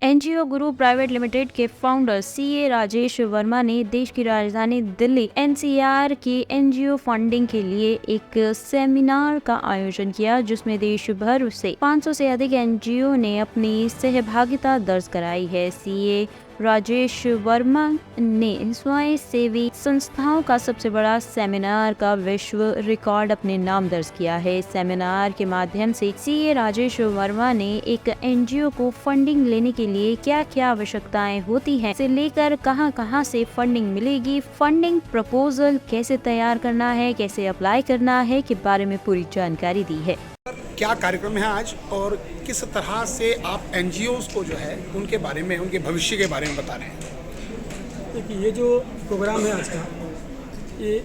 NGO गुरु private limited के founder CA Rajesh Verma ने देश की राजधानी दिल्ली एनसीआर की एनजीओ फंडिंग के लिए एक सेमिनार का आयोजन किया, जिसमें देश भर से 500 से अधिक एनजीओ ने अपनी सहभागिता दर्ज कराई है। सीए राजेश वर्मा ने स्वयं सेवी संस्थाओं का सबसे बड़ा सेमिनार का विश्व रिकॉर्ड अपने नाम दर्ज किया है। सेमिनार के माध्यम से सीए राजेश वर्मा ने एक एनजीओ को फंडिंग लेने के लिए क्या क्या आवश्यकताएं होती हैं से लेकर कहां से फंडिंग मिलेगी, फंडिंग प्रपोजल कैसे तैयार करना है, कैसे अप्लाई करना है के बारे में पूरी जानकारी दी है। क्या कार्यक्रम है आज और किस तरह से आप एनजीओज को जो है उनके बारे में, उनके भविष्य के बारे में बता रहे हैं? देखिए, ये जो प्रोग्राम है आज का, ये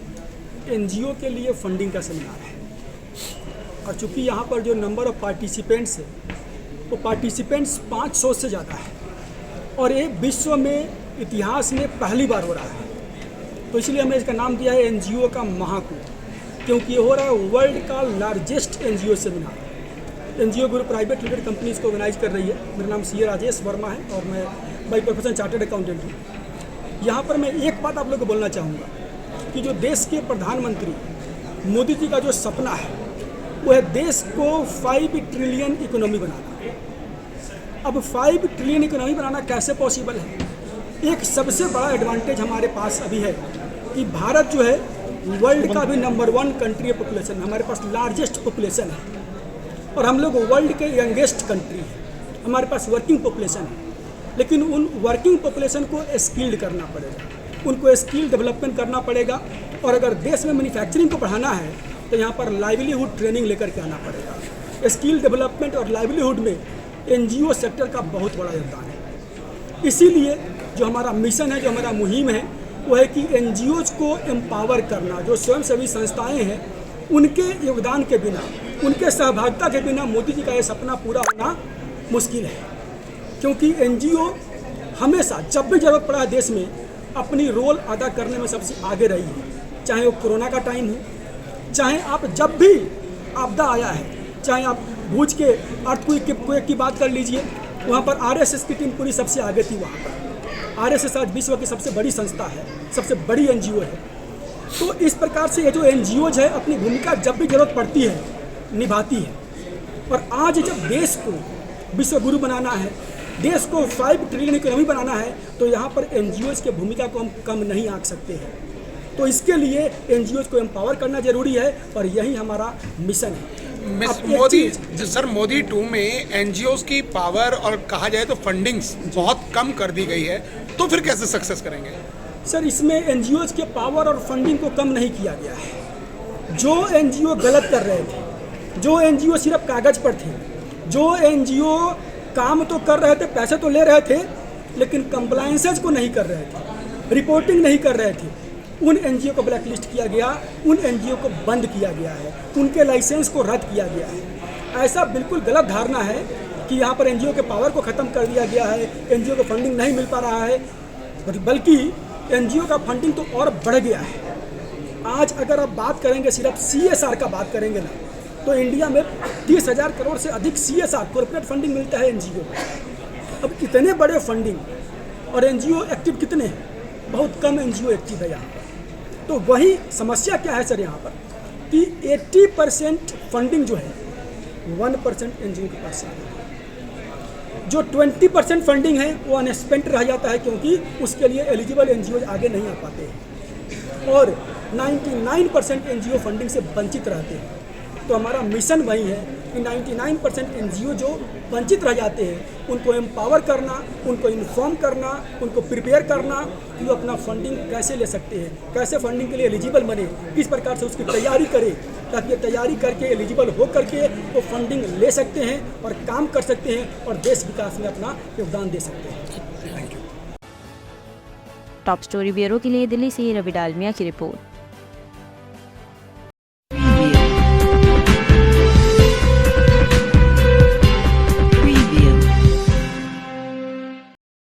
एनजीओ के लिए फंडिंग का सेमिनार है। और चूँकि यहाँ पर जो नंबर ऑफ पार्टिसिपेंट्स है वो पार्टिसिपेंट्स 500 से ज़्यादा है और ये विश्व में इतिहास में पहली बार हो रहा है, तो इसलिए हमने इसका नाम दिया है एनजीओ का महाकुंभ, क्योंकि ये हो रहा है वर्ल्ड का लार्जेस्ट एनजीओ सेमिनार। एनजीओ गुरु प्राइवेट लिमिटेड कंपनी इसको ऑर्गेनाइज कर रही है। मेरा नाम सीए राजेश वर्मा है और मैं बाई प्रोफेशन चार्टर्ड अकाउंटेंट हूँ। यहाँ पर मैं एक बात आप लोग को बोलना चाहूँगा कि जो देश के प्रधानमंत्री मोदी जी का जो सपना है वो है देश को 5 ट्रिलियन इकोनॉमी बनाना। अब 5 ट्रिलियन इकोनॉमी बनाना कैसे पॉसिबल है? एक सबसे बड़ा एडवांटेज हमारे पास अभी है कि भारत जो है वर्ल्ड का भी नंबर 1 कंट्री है पॉपुलेशन, हमारे पास लार्जेस्ट पॉपुलेशन है और हम लोग वर्ल्ड के यंगेस्ट कंट्री है। हमारे पास वर्किंग पॉपुलेशन है, लेकिन उन वर्किंग पॉपुलेशन को स्किल्ड करना पड़ेगा, उनको स्किल डेवलपमेंट करना पड़ेगा। और अगर देश में मैन्युफैक्चरिंग को बढ़ाना है तो यहाँ पर लाइवलीहुड ट्रेनिंग लेकर के आना पड़ेगा। स्किल डेवलपमेंट और लाइवलीहुड में एनजीओ सेक्टर का बहुत बड़ा योगदान है। इसीलिए जो हमारा मिशन है, जो हमारा मुहिम है, वो है कि एनजीओज को एम्पावर करना। जो स्वयंसेवी संस्थाएं हैं उनके योगदान के बिना, उनके सहभागिता के बिना मोदी जी का ये सपना पूरा होना मुश्किल है, क्योंकि एनजीओ हमेशा जब भी जरूरत पड़ा है देश में अपनी रोल अदा करने में सबसे आगे रही है। चाहे वो कोरोना का टाइम हो, चाहे आप जब भी आपदा आया है, चाहे आप भूज के अर्थक्वेक की बात कर लीजिए, वहाँ पर आरएसएस की टीम पूरी सबसे आगे थी। वहाँ पर आरएसएस आज विश्व की सबसे बड़ी संस्था है, सबसे बड़ी एनजीओ है। तो इस प्रकार से ये जो एनजीओज है अपनी भूमिका जब भी जरूरत पड़ती है निभाती है। और आज जब देश को विश्व गुरु बनाना है, देश को 5 ट्रिलियन इकोनॉमी बनाना है, तो यहाँ पर एनजीओज की भूमिका को हम कम नहीं आंक सकते हैं। तो इसके लिए एनजीओज को एम्पावर करना जरूरी है और यही हमारा मिशन है। मोदी 2 में एनजीओज की पावर और कहा जाए तो फंडिंग्स बहुत कम कर दी गई है, तो फिर कैसे सक्सेस करेंगे? सर, इसमें एनजीओज के पावर और फंडिंग को कम नहीं किया गया है। जो एनजीओ गलत कर रहे थे, जो एनजीओ सिर्फ कागज पर थे, जो एनजीओ काम तो कर रहे थे, पैसे तो ले रहे थे, लेकिन कंप्लायंसेज को नहीं कर रहे थे, रिपोर्टिंग नहीं कर रहे थे, उन एनजीओ को ब्लैकलिस्ट किया गया, उन एनजीओ को बंद किया गया है, उनके लाइसेंस को रद्द किया गया है। ऐसा बिल्कुल गलत धारणा है कि यहाँ पर एनजीओ के पावर को ख़त्म कर दिया गया है, एनजीओ को फंडिंग नहीं मिल पा रहा है, बल्कि एनजीओ का फंडिंग तो और बढ़ गया है। आज अगर आप बात करेंगे, सिर्फ सीएसआर का बात करेंगे ना, तो इंडिया में 30,000 करोड़ से अधिक सीएसआर कॉर्पोरेट फंडिंग मिलता है एनजीओ को। अब इतने बड़े फंडिंग और एनजीओ एक्टिव कितने हैं? बहुत कम एनजीओ एक्टिव है यहाँ पर। तो वही समस्या क्या है सर यहाँ पर कि 80% फंडिंग जो है 1% एनजीओ के पास है। जो 20% फंडिंग है वो अनस्पेंट रह जाता है, क्योंकि उसके लिए एलिजिबल एनजीओ आगे नहीं आ पाते हैं और 99% एनजीओ फंडिंग से वंचित रहते हैं। तो हमारा मिशन वही है कि 99% एनजीओ जो वंचित रह जाते हैं उनको एम्पावर करना, उनको इन्फॉर्म करना, उनको प्रिपेयर करना कि वो अपना फंडिंग कैसे ले सकते हैं, कैसे फंडिंग के लिए एलिजिबल बने, किस प्रकार से उसकी तैयारी करें, ताकि ये तैयारी करके एलिजिबल हो करके वो फंडिंग ले सकते हैं और काम कर सकते हैं और देश विकास में अपना योगदान दे सकते हैं। टॉप स्टोरी ब्यूरो के लिए दिल्ली से रवि डालमिया की रिपोर्ट।